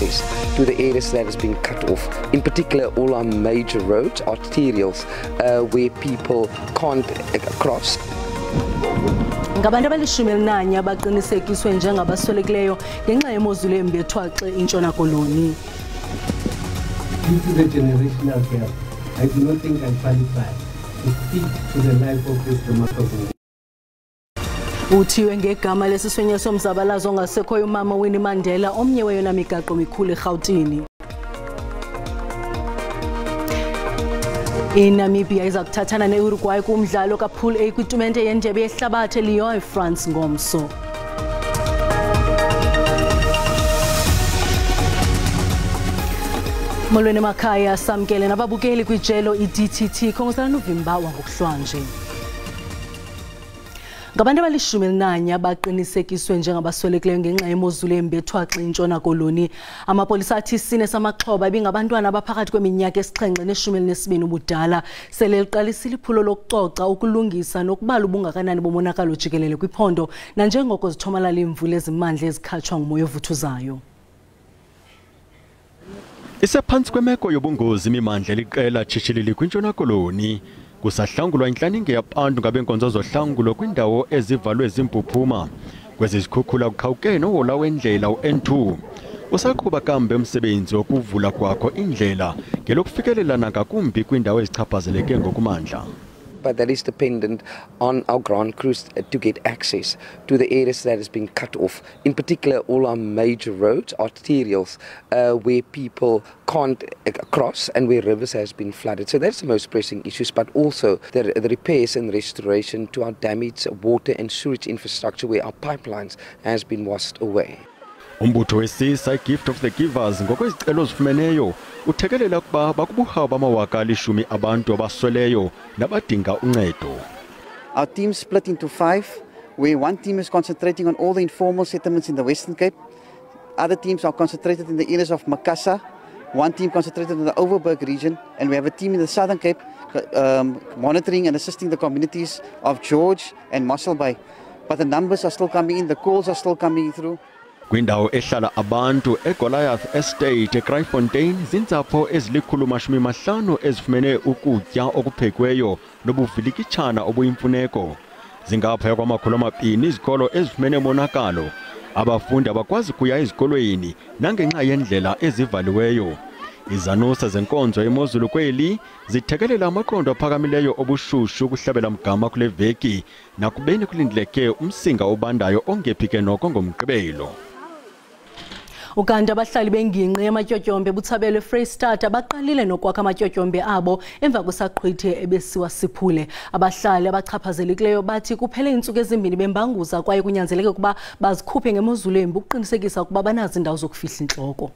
access to the areas that has been cut off. In particular, all our major roads, arterials, where people can't cross. Ngabantu abali-11 abaqinisekiswe njengabaswelekileyo ngenxa yemozulu embi ethwaxe iNtshona Koloni. Due to the generational gap, I do not think I qualify to speak to the life of this remarkable. Uthiwe ngegama lesiswenye somzabalazo ongasekhoyo umama Winnie Mandela, omnye weyona migaqo mikhulu eRhawutini. iNamibia iza kuthathana neUruguay kumdlalo kaPool A kwitumente yendebe yehlabathi eLyon eFrance ngomso. Molweni emakhaya, samkele nababukeli kwijelo iDTT khongoselana novimba wangokuhlwanje. Ngabantu abali-11 abaqinisekiswe njengabaswelekileyo ngenxa yemozulu embi ethwaxe iNtshona Koloni. Amapolisa athi isine samaxhoba ibingabantwana abaphakathi kweminyaka esi-7 ne-12 ubudala sele liqalisile iphulo lokucoca, ukulungisa nokubala ubungakanani bomonakalo jikelele kwiphondo nanjengoko zithomalala iimvula ezimandla ezikhatshwa ngumoya ovuthuzayo. Isephansi kwemeko yobungozi imimandla eliqela tshitshilili kwintshona Koloni. Kusahlangulwa inhlaninge yabantu ngabenkonzo zohlangulo kwindawo ezivalwe zimphuphuma. Kwezi zikhukhula kuqhawuke nohola wendlela u-N2. Usaqhuba kambe umsebenzi wokuvula kwakho indlela ngelokufikelela nangakumbi kwindawo ezichaphazeleke ngokumandla. But that is dependent on our ground crews to get access to the areas that has been cut off. In particular, all our major roads, arterials, where people can't cross and where rivers has been flooded. So that's the most pressing issues, but also the repairs and restoration to our damaged water and sewage infrastructure where our pipelines has been washed away. Umbutho wesisa Gift of the Givers ngokwezicelo zifumeneyo uthekelela ukuba bakubuhawu bama-10,000 abantu abasweleyo nabadinga uncedo. Our team split into 5, where one team is concentrating on all the informal settlements in the Western Cape. Other teams are concentrated in the areas of Makassar. One team concentrated in the Overberg region, and we have a team in the Southern Cape monitoring and assisting the communities of George and Mossel Bay. But the numbers are still coming in, the calls are still coming through. Kwindawo ehlala abantu eGoliath Estate eCryfontein zintsapho ezili-150 ezifumene ukutya okuphekweyo nobuvilikitshana obuyimfuneko. Zingaphaya kwama-200 izikolo ezifumene monakalo. Abafundi abakwazi kuya ezikolweni nangenxa yendlela ezivaliweyo. Izanusa zenkonzo yemozulu kweli zithekelela amaqondo aphakamileyo obushushu kuhlabela mgama kule veki nakubeni kulindeleke umsinga obandayo ongephike noko ngomgqibelo. Ukanti abahlali bengingqi yamatyotyombe butshabelo eFreystata baqalile nokwakha amatyotyombe abo emva kwesaqhwithi ebesiwa siphule. Abahlali abachaphazelekileyo bathi kuphele iintsuku ezimbini bembanguza kwaye kunyanzeleke ukuba bazikhuphe ngemozulu embi ukuqinisekisa ukuba banazo indawo zokufihla intloko.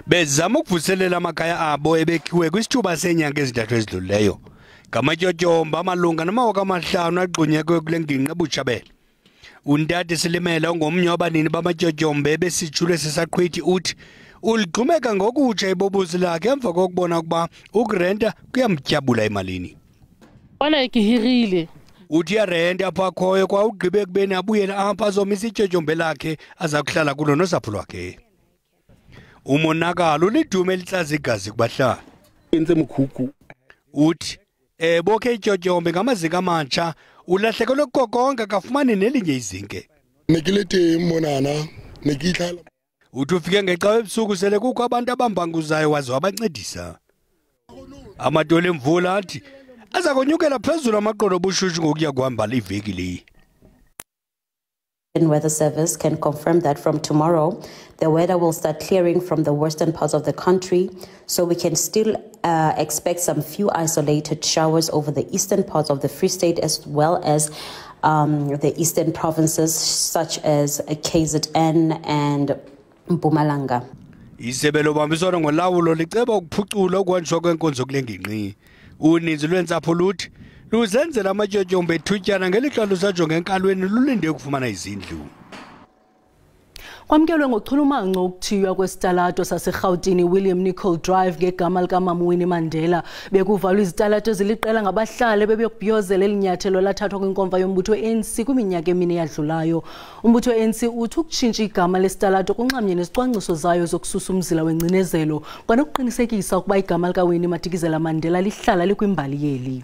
Bezama ukuvuselela amakhaya abo ebekhiwe kwisithuba senyanga ezintathu ezidlulileyo. Ngamatyotyombe amalunga nama-5,000 agqunyekwe kule ngingqi eButshabelo. Untati Silimela ongomnye wabanini bamatyotyombe besijule sesaqhwithi uthi uligqumeka ngokutsha ibobusi lakhe emva kokubona ukuba ukurenta kuyamtyabula emalini. Bona ikihirile. Uthi yarenta apho akhoyo kwa ugqibe kubeni abuyela apha azomisa ityotyombe lakhe aza kuhlala kulo nosapho lwakhe. Umonakalo lidume elitsaza igazi kubahlali. Enze mkhukhu. Uthi bokhe ityotyombe ngamaziko amatsha ulahlekelwe kokonke akafumani nelinye izinke. Nekilethe monana nekihlala. Uthi ufike ngecawe ebusuku sele kukho abantu abambanguzayo waze wabancedisa. Amadolo emvula athi aza konyukela phezulu amaqondo obushushu ngokuya kuhamba iveki le. Weather Service can confirm that from tomorrow, the weather will start clearing from the western parts of the country, so we can still expect some few isolated showers over the eastern parts of the Free State as well as the eastern provinces such as KZN and Mpumalanga. Isebelo bambisana ngolawulo liceba ukuphucula ukwanjwa kwenkonzo kule ngingqi. Uninzi lwentsapho luthi luzenzela amatyotyombe ethutyana ngelixa lusajonga enkalweni lulinde ukufumana izindlu. Kwamkelwe ngochulumanco ukuthiywa kwesitalato saseRhawutini William Nicol Drive ngegama likamama Winnie Mandela. Bekuvalwa izitalato eziliqela ngabahlali bebeyokubhiyozela elinyathelo lathathwa kwinkomfa yombutho we-ANC kwiminyaka emine yadlulayo. Umbutho we-ANC uthi ukutshintsha igama lesitalato kunxamnye nezicwangciso zayo zokususa umzila wengcinezelo kwanokuqinisekisa ukuba igama likaWinnie Madikizela Mandela lihlala likwimbali yeli.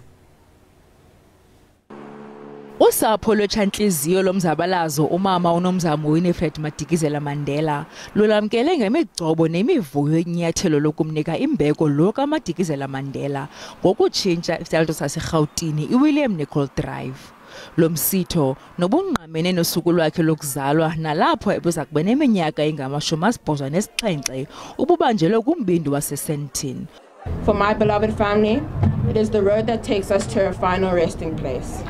Usapho lwetshantliziyo lomzabalazo umama unomzamo Winifred Madikizela Mandela lulamkele ngemigcobo nemivuyo yenyathelo lokumnika imbeko lo kaMadikizela Mandela ngokutshintsha isitalato saseRhawutini iWilliam Nicol Drive. Lo msitho nobungqamene nosuku lwakhe lokuzalwa nalapho ebeza kube neminyaka engama-87 ububanjelwe kumbindi waseSandton. For my beloved family, it is the road that takes us to our final resting place.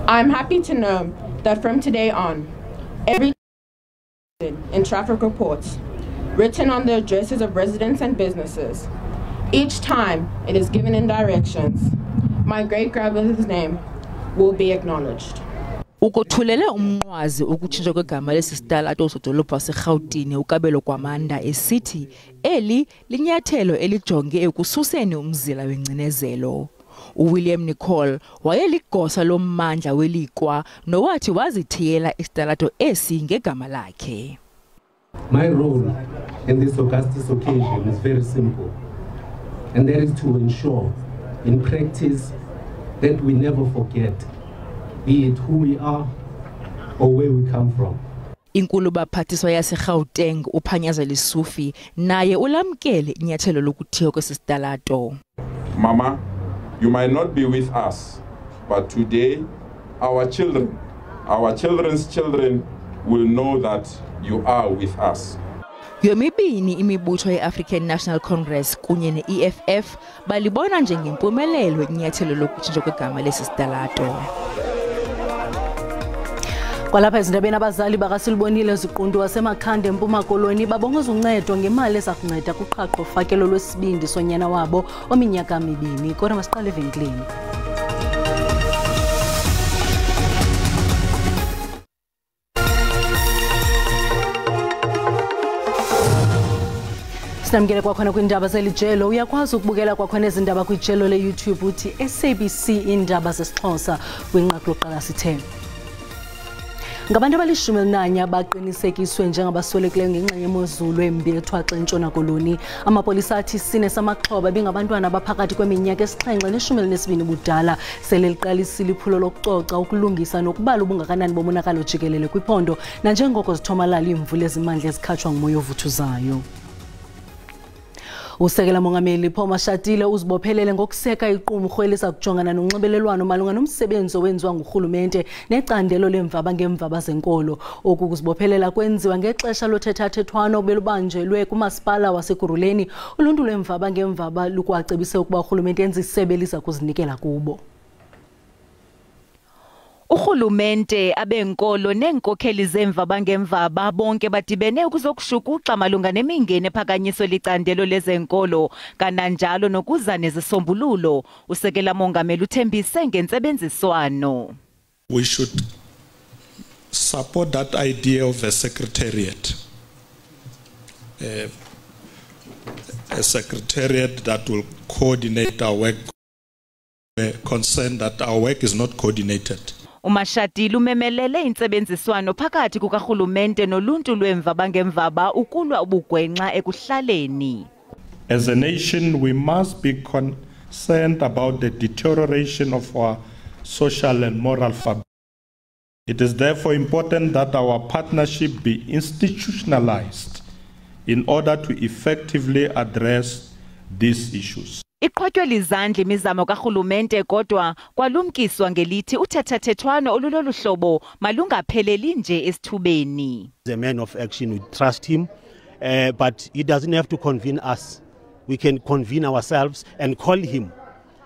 I'm happy to know that from today on, every in traffic reports, written on the addresses of residents and businesses, each time it is given in directions, my great-grandmother's name will be acknowledged. Ukothulele umnqwazi ukutshintshwa kwegama lesisitalato sodolophu waseRhawutini uKabelo Kwamanda esithi eli linyathelo elijonge ekususeni umzila wengcinezelo. uWilliam Nicol wayeligosa lommandla welikwa nowathi wazithiyela isitalato esi ngegama lakhe. My role in this august occasion is very simple, and that is to ensure in practice that we never forget, be it who we are or where we come from. Inkulu baphathiswa yaseGauteng uPhanyazela Sufi naye ulamkele inyathelo lokuthiywa kwesisitalato. Mama, you might not be with us, but today our children's children will know that you are with us. Yomibini imibutho ye-African National Congress kunye ne-EFF balibona njengempumelelo inyathelo lokutshintshwa kwegama lesisitalato. Kwalapha ezindabeni abazali bakaSilibonile Ziqundu wasemakhanda eMpuma Koloni babongoza uncedo ngemali ezakunceda kuqhaqho fakelo lwesibindi sonyana wabo ominyaka 2. Kodwa masiqale evenkileni. Sinamkele kwakhona kwindaba zelijelo uyakwazi ukubukela kwakhona ezindaba kwijelo le-YouTube uthi SABC Iindaba zesiXhosa kwinqaku lokuqala sithe. Ngabantu abali-11 baqinisekiswe njengabaswelekileyo ngenxa yemozulu embi ethwaxa eNtshona Koloni. Amapolisa athi 4 samaxhoba bengabantwana abaphakathi kweminyaka 7 ne-12 budala sele liqalisile iphulo lokucoca ukulungisa nokubala ubungakanani bomonakalo jikelele kwiphondo nanjengoko zithomalala iimvula ezimandla ezikhatshwa ngumoya ovuthuzayo. Usekela Mongameli Paul Mashatile uzibophelele ngokuseka iqumrhu elisakujongana nonxibelelwano malunga nomsebenzi owenziwa ngurhulumente necandelo lemvaba ngemvaba zenkolo. Oku kuzibophelela kwenziwa ngexesha lothethathethwano obelubanjelwe kumasipala waseGuruleni. Uluntu lwemvaba ngemvaba lukwacebise ukuba urhulumente enze isebe liza kuzinikela kubo. Urhulumente abenkolo neenkokheli zemvaba ngemvaba bonke badibene ukuzokushukuxa malunga nemingeni ephakanyiso licandelo lezenkolo kananjalo nokuza nezisombululo. Usekela Mongameli uthembise ngentsebenziswano. We should support that idea of a secretariat. A secretariat that will coordinate our work. Concerned that our work is not coordinated. Umashatile umemelele intsebenziswano phakathi kukarhulumente noluntu lwemvaba ngemvaba ukulwa ubugwenxa ekuhlaleni. As a nation, we must be concerned about the deterioration of our social and moral fabric. It is therefore important that our partnership be institutionalized in order to effectively address these issues. Iqhotywe lizandla imizamo karhulumente kodwa kwalumkiswa ngelithi uthethathethwano olulolu hlobo malungapheleli nje esithubeni. As a man of action, we trust him, but he doesn't have to convene us. We can convene ourselves and call him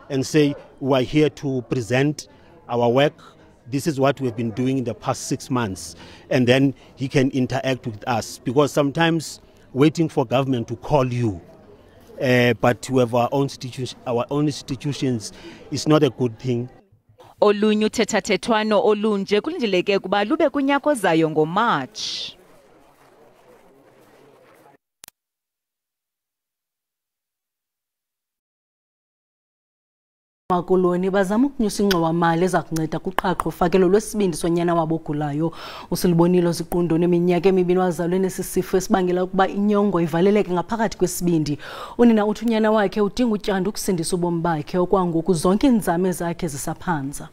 and say, we are here to present our work. This is what we've been doing in the past 6 months. And then he can interact with us, because sometimes waiting for government to call you but to have our own institutions is not a good thing. Olunye uthethathethwano olunje kulindeleke kuba lube kunyako zayo ngoMarch. Makoloni bazama ukunyusa ingxowa-mali eza kunceda kuqhaqho ufakelo lwesibindi sonyana wabo ogulayo. Usilibonile Ziqundo neminyaka emibini wazalwe nesi sifo esibangela ukuba inyongo ivaleleke ngaphakathi kwesibindi. Unina uthi unyana wakhe udinga utyando ukusindisa ubomi bakhe okwangoku zonke iinzame zakhe zisaphanza.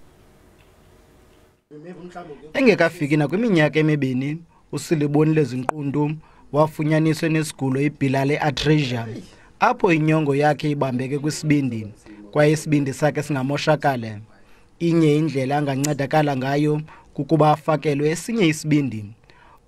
Engekafiki nakwiminyaka emibini, Usilibonile Ziqundo wafunyaniswa nesigulo ibhilale atresia apho inyongo yakhe ibambeke kwisibindi kwaye isibindi sakhe singamoshakale. Inye indlela angancedakala ngayo kukuba afakelwe esinye isibindi.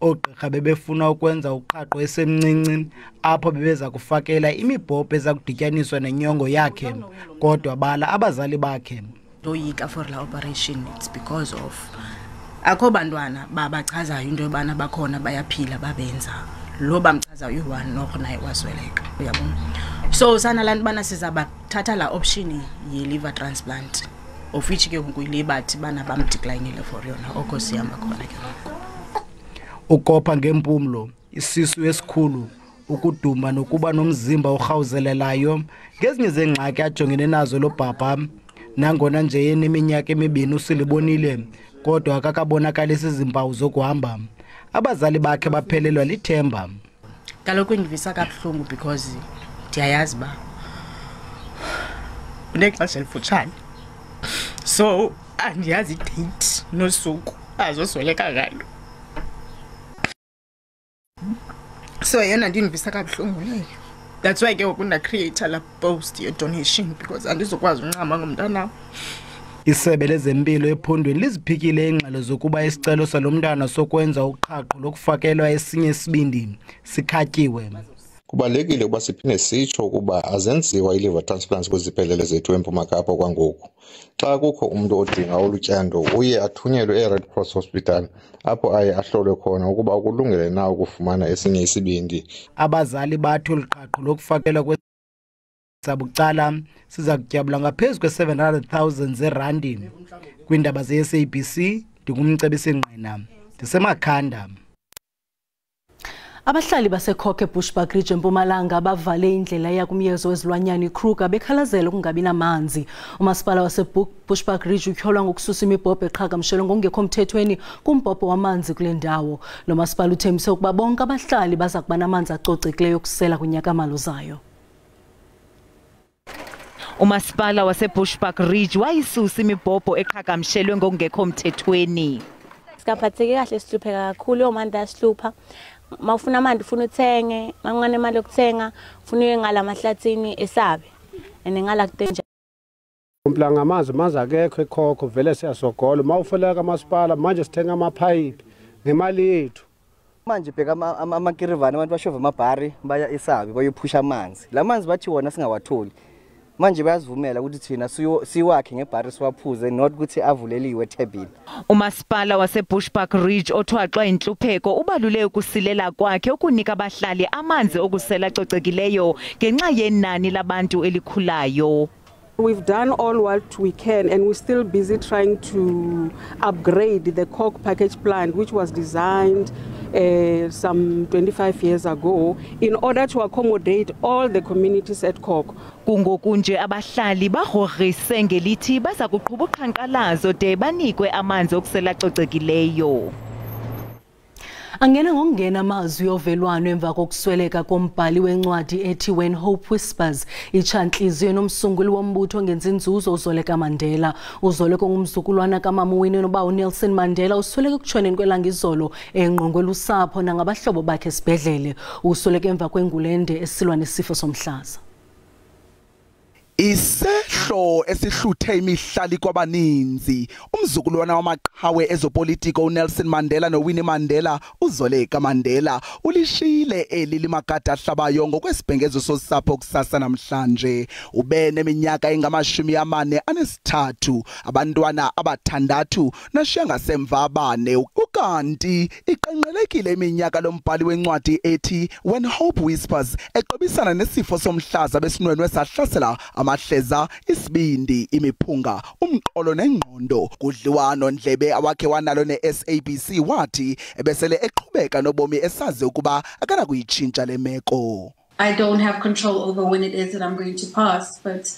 Oogqirha bebefuna ukwenza uqhaqho esemncinci apho bebeza kufakela imibhobho eza kudityaniswa nenyongo yakhe, kodwa bala abazali bakhe. Doyika for la operation, it's because of akho bantwana babachazayo into yobana bakhona bayaphila babenza lo bamchazayo u-1 noko naye wasweleka, uyabona. So sana lantu bana sizabathatha la option ye-liver transplant of which ke ngoku bathi bana bamdeclinele for yona oko sihamba khona ke ngoku. Ukopha ngempumlo, isisu esikhulu, ukuduma nokuba nomzimba orhawuzelelayo ngezinye zengxaki ajongene nazo lo bhabha. Nangona nje eneminyaka emibini Usilibonile kodwa akakabonakalisa izimpawu zokuhamba. Abazali bakhe baphelelwa lithemba. Kaloku indivisa kabuhlungu because ndiyayazi ba unexesha elifutshane, so andiyazi idate nosuku azosweleka ngalo. So yena ndindivisa kabuhlungu leyo. That's why ke ukunda create la post ye donation because andizokwazi uncama ngomntana. Isebe lezempilo ephondweni liziphikile ingxelo zokuba isicelo salomntana sokwenza uqhaqho lokufakelwa esinye isibindi sikhatyiwe. Kubalekile ukuba siphinde sitsho ukuba azenziwa i-liver transplants kwizibhedlele zethu eMpuma Kapa kwangoku. Xa kukho umuntu odinga olutyando uye athunyelwe e-Red Cross Hospital apho aye ahlolwe khona ukuba ukulungele na ukufumana esinye isibindi. Abazali bathi uqhaqho lokufakelwa sabucala siza kutyabula ngaphezu kwe-700,000 zerandi. Kwiindaba ze-SABC ndingumcebisi Ngqina, ndisemakhanda. Abahlali basekhokhe Bushbuck Ridge eMpumalanga bavale indlela eya kumyezo wezilwanyana iKruger bekhalazela ukungabi namanzi. Umasipala waseBushbuck Ridge utyholwa ngokususa imibhobho eqhagamshelwe ngokungekho mthethweni kumbhobho wamanzi kule ndawo. Lo masipala uthembise ukuba bonke abahlali baza kuba namanzi acocekileyo okusela kwinyaka-mali zayo. Umasipala waseBushbuck Ridge wayisusa imibhobho eqhagamshelwe ngokungekho mthethweni. Sikaphatheke kahle, sihlupheka kakhulu, omanda asihlupha. Mawufuna amandi ufuna uthenge, mangane imali yokuthenga ufuna uye ngala mahlathini esabe ngala kutenja. Umplanga amanzi akekho ekhokho vele siyasogola. Mawufeleka kamasipala manje sithenga amaphayiphi ngemali yethu. Manje bheka amakirivani abantu bashova amabhari baya esabe bayophusha amanzi. La manzi bathi wona singawatholi. Manje bayasivumela ukuthi thina siwakhe ngebhari siwaphuze not ukuthi avuleliwe ethebhini. Umasipala waseBushbuck Ridge othwaxwa inhlupheko ubalule ukusilela kwakhe ukunika abahlali amanzi okusela acocekileyo ngenxa yenani labantu elikhulayo. We've done all what we can and we're still busy trying to upgrade the Cork package plant, which was designed some 25 years ago in order to accommodate all the communities at Cork. Kungoku nje abahlali bahorrise ngelithi baza kuqhuba uqhankqalazo de banikwe amanzi okusela acocekileyo. Angena ngokungena amazwi ovelwano emva kokusweleka kombhali wencwadi ethi When Hope Whispers, itshanhliziyo nomsunguli wombutho ongenza inzuzo uZoleka Mandela. uZoleka ngumzukulwana kamama Winnie nobawo Nelson Mandela usweleke ekutshoneni kwelanga izolo engqongwela usapho nangabahlobo bakhe esibhedlele. Usweleke emva kwengulende esilwa nesifo somhlaza. Isehlo esihluthe imihlali kwabaninzi. Umzukulwana wamaqhawe ezopolitiko uNelson Mandela noWinnie Mandela, uZoleka Mandela, ulishile eli limagada ahlabayo ngokwesibhengezo sosapho kusasa namhlanje. Ube neminyaka engama-43, abantwana abathandathu nashiya ngasemva abane. Ukanti iqenqelekile iminyaka lombhali wencwadi ethi When Hope Whispers eqobisana nesifo somhlaza besinwenwe sahlasela amahleza, isibindi, imiphunga, umqolo nengqondo. Kudliwano ndlebe awakhe wanalo ne-SABC wathi ebesele eqhubeka nobomi esazi ukuba akana kuyitshintsha le meko. I don't have control over when it is that I'm going to pass, but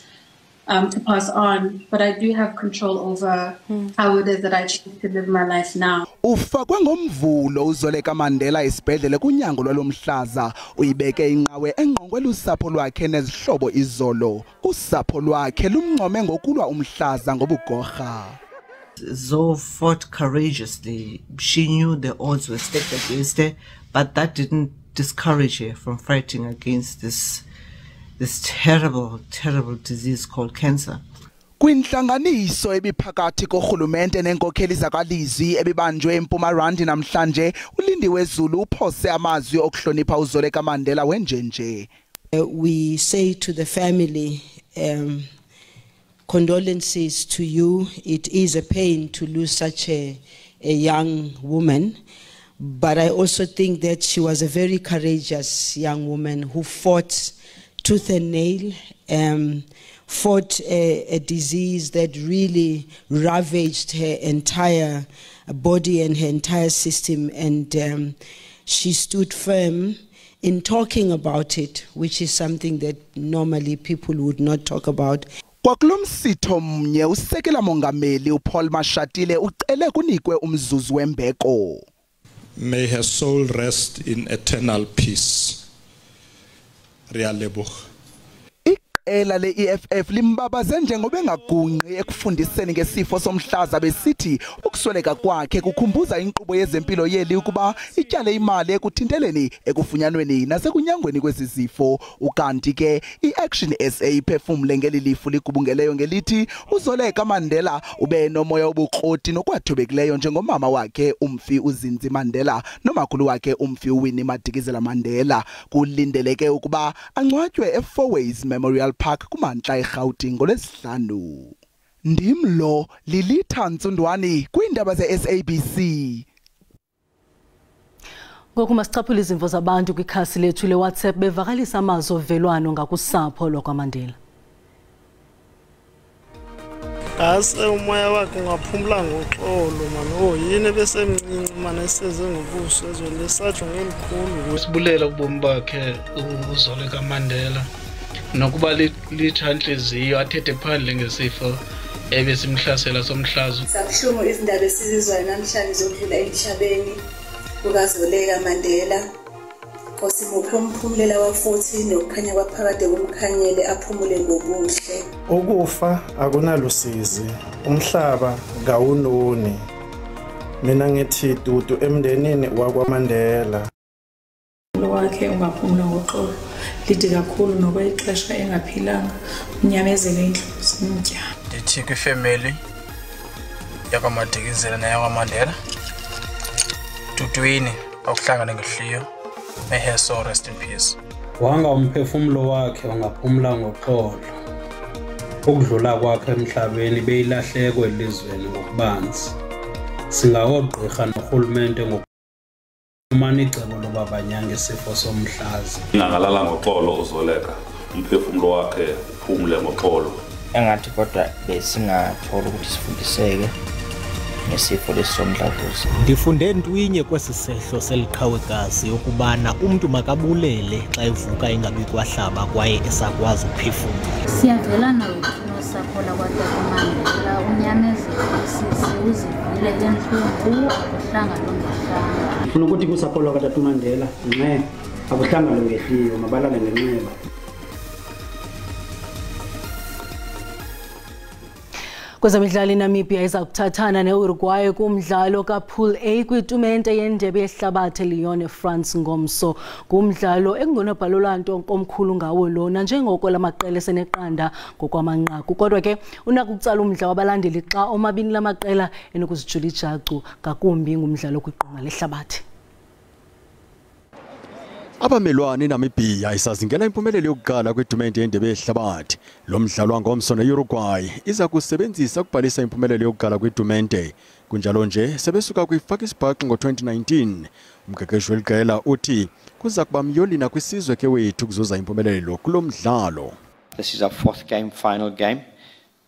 to pass on, but I do have control over how it is that I choose to live my life now. Ufakwe ngomvulo uZoleka Mandela esibhedlele kunyango lwalomhlaza uyibeke inqawe engqongwela usapho lwakhe nezihlobo izolo usapho lwakhe lumncome ngokulwa umhlaza ngobugorha. Zoe fought courageously. She knew the odds were stacked against her, but that didn't discourage her from fighting against this terrible disease called cancer. Kwinhlanganiso ebiphakathi kohulumente nenkokheli zakwalizwi ebibanjwe eMpumalanga namhlanje uLindiwe Zulu uphose amazwi okuhlonipha uZoleka Mandela wenjenje. We say to the family, condolences to you. It is a pain to lose such a young woman, but I also think that she was a very courageous young woman who fought tooth and nail, fought a disease that really ravaged her entire body and her entire system, and she stood firm in talking about it, which is something that normally people would not talk about. Kwakulomsitho mnye usekela mongameli uPaul Mashatile ucele kunikwe umzuzu wembeko. May her soul rest in eternal peace. Realeboch. Iqela le-EFF limbabaze njengoba engagunqi ekufundiseni ngesifo somhlaza besithi ukusweleka kwakhe kukhumbuza inkqubo yezempilo yeli ukuba ityale imali ekuthinteleni ekufunyanweni nasekunyangweni kwezizifo ukanti ke i-Action SA iphefumle ngeli lifu ligubungeleyo ngelithi uZoleka Mandela ube nomoya obukroti nokwathobekileyo njengomama wakhe umfi uZinzi Mandela nomakhulu wakhe umfi uWinnie Madikizela Mandela kulindeleke ukuba angcwatywe eFourways Memorial Park kumantla eGauteng ngolwesihlanu. Ndimlo Lilitha Ntsundwani kwiindaba ze-SABC. Ngoku masichaphule izimvo zabantu kwikhasi lethu leWhatsApp bevakalisa amazwi ovelwano ngakusapho lwakwaMandela. Ase umoya wakhe ungaphumla ngoxolo manje yini besemncinci manje eseze ngobuso ezweni lesajwa ngelikhulu. Sibulela ubomi bakhe uZoleka Mandela. Nokuba litha inhliziyo athethe phandle ngesifo ebesimhlasela somhlazo. Sabuhlungu izindaba esizizwayo namhlanje zokudlula emhlabeni kukaZoleka Mandela. Nkosi muphe umphumulela wafuthi nokukhanya kwaphakade kumkhanyele aphumule ngobuhle. Ukufa akunalusizi, umhlaba kawunoni. Mina ngithi dudu emndenini wakwaMandela. Lo wakhe ungaphumula ngoxolo. Lithi kakhulu nokwexesha engaphilanga unyamezele indlozi umtya. Ndithi kwifamily yakwaMadikizela neyakwaMandela dudwini akuhlangane ngehliyo. May her soul rest in peace. Wanga umphefumulo wakhe ungaphumula ngoxolo. Ukudlula kwakhe emhlabeni beyilahleko elizweni ngokubanzi. Singawogqirha nohulumente ngokufumana icebo loba banyange isifo somhlaza. Ingangalala ngoxolo uZoleka, umphefumulo wakhe uphumule ngoxolo. Engathi kodwa besingathola ukuthi sifundiseke nesifo lesomdlavuza. Ndifunde ntwinye kwesi sehlo seliqhawekazi ukubana umuntu makabulele xa evuka engabi kwahlaba kwaye esakwazi ukuphefumula. Siyavelana nosapho lakwaMandela unyamezele sisi uzivile enhlungu akuhlanga longehlanga. Ufuna ukuthi kusapho lakwaMandela nxe akuhlanga longehliyo mabalale ngenxeba. Kwezemidlalo iNamibia iza kuthathana neUruguay kumdlalo kaPool A kwitumente yendebe yehlabathi eLyon eFrance ngomso. Kumdlalo engunobhalolanto komkhulu ngawo lona njengoko lamaqela eseneqanda ngokwamanqaku. Kodwa ke unakutsala umdla wabalandeli xa omabini lamaqela enokuzijula ijacu ngakumbi ngumdlalo kwiqonga lehlabathi. Abamelwane iNamibia isazingela impumelelo yokuqala kwitumente yendebe yehlabathi. Lo mdlalo wangomso neUruguay iza kusebenzisa ukubhalisa impumelelo yokuqala kwitumente. Kunjalo nje sebesuka kwiFakisbhaq ngo-2019. Umqeqeshi weliqela uthi kuza kuba myolina kwisizwe kewethu kuzuza impumelelo kulo mdlalo. This is our fourth game, final game,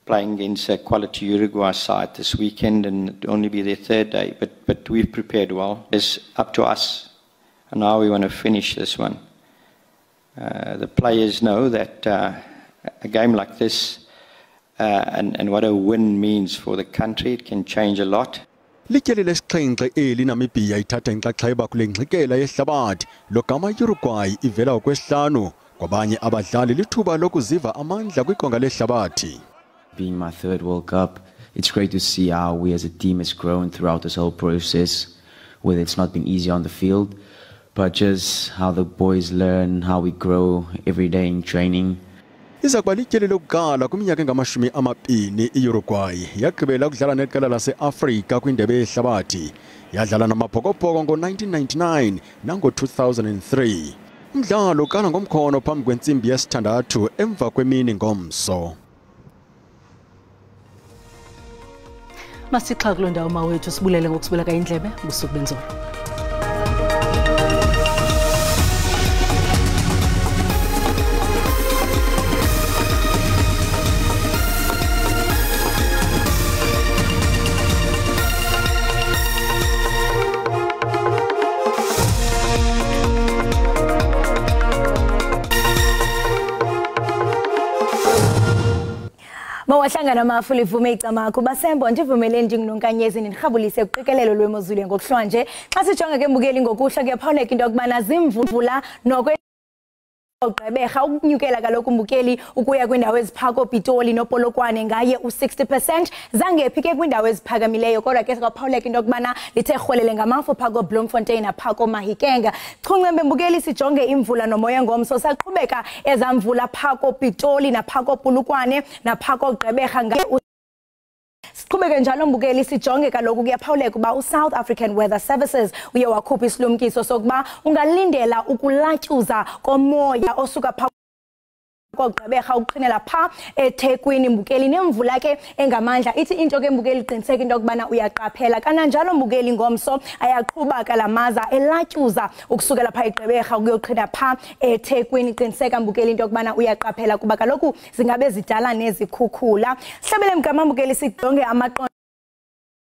playing against a quality Uruguay side this weekend, and it'll only be their third day, but we've prepared well. It's up to us. And now we want to finish this one. The players know that a game like this and what a win means for the country. It can change a lot. Lityeli lesixhenxe eli Namibia ithatha inxaxheba kule ngxikela yehlabathi logama Uruguay ivela okwesihlanu kwabanye abadlali lithuba lokuziva amandla kwiqonga lehlabathi. Being my third World Cup, it's great to see how we as a team has grown throughout this whole process, whether it's not been easy on the field, but just how the boys learn, how we grow every day in training. Iza kuba lityeli lokuqala kwiminyaka engamashumi-20 i-Uruguay yagqibela ukudlala neqela lase-Afrika kwindebe yehlabathi. Yadlala namabhokobhoko ngo-1999 nango-2003. Umdlalo uqala ngomkhono phambi kwentsimbi yesithandathu emva kwemini ngomso. Masixha kuloo ndawo mawethu sibulele ngokusibuleka indlebe busuku benzolo. Mawahlangana amafuli ivume icama kuba sembo ndivumele ndingunonkanyezi nirhabulise uqikelelo lwemozulu ngokuhlanje xa sijonga ke mbukeli ngokuhla kuyaphawuleka into yokubana zimvula nokwe Gqeberha ukunyukela kaloku mbukeli ukuya kwindawo eziphako Pitoli noPolokwane ngaye u60% zangephi ke kwindawo eziphakamileyo kodwa ke kwaphawuleka into yokubana lithe rholele ngamafo phako Bloemfontein naphako Mahikenga chunce mbukeli sijonge imvula nomoya ngomso saqhubeka ezamvula phako Pitoli naphako Polokwane naphako Gqeberha ngaye Siqhubeke njalo mbukeli sijonge kaloku kuyaphawuleka uba uSouth African Weather Services uye wakhupha isilumkiso sokuba ungalindela ukulatyuza komoya osuka phakathi koGqeberha uqhinela pha eThekwini mbukeli nemvula ke engamandla ithi into ke mbukeli qiniseka into yokubana uyaqaphela kananjalo mbukeli ngomso ayaqhuba kalamaza elatyuza ukusukela pha eGqeberha ukuyoqhina pha eThekwini qiniseka mbukeli into yokubana uyaqaphela kuba kaloku zingabe zidala nezikhukhula sihlabele mgama mbukeli sijonge amaqondo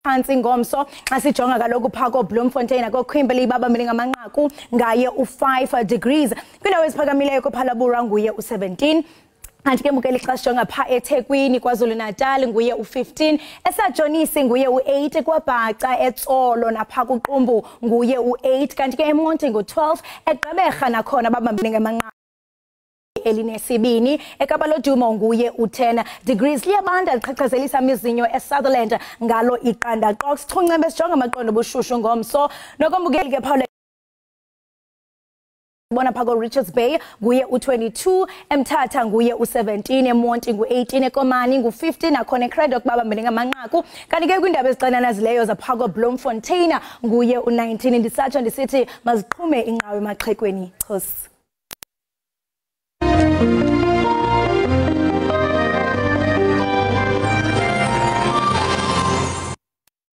phansi ngomso xa sijonga kaloku phako Bloemfontein ako Kimberley babambele ngamanqaku ngaye u5 degrees kwindawo eziphakamileyo koPhalabura nguye u17 kanti ke mbukeli xa sijonga pha eThekwini kwaZulu Natal nguye u15 esajonisi nguye u8 kwaBhaca eTsolo napha kuQumbu nguye u8 kanti ke eMonti ngo12 eGqeberha nakhona babambele ngamanqaku elinesibini eKapalodumo nguye u10 degrees liyabanda liqhaqhazelisa imizinyo eSutherland ngalo iqanda qox chunce sijonga amaqondo bushushu ngomso nokombukeli ke Paul bona phako Richards Bay nguye u22 eMthatha nguye u17 eMonti ngu18 eKomani ngu15 nakhona eCraddock babambele ngamanqaku kanti ke kwindaba ezixananazileyo zaphako Bloemfontein nguye u19 ndisatsho ndisithi maziqhume inqawe emaxhekweni Khosi.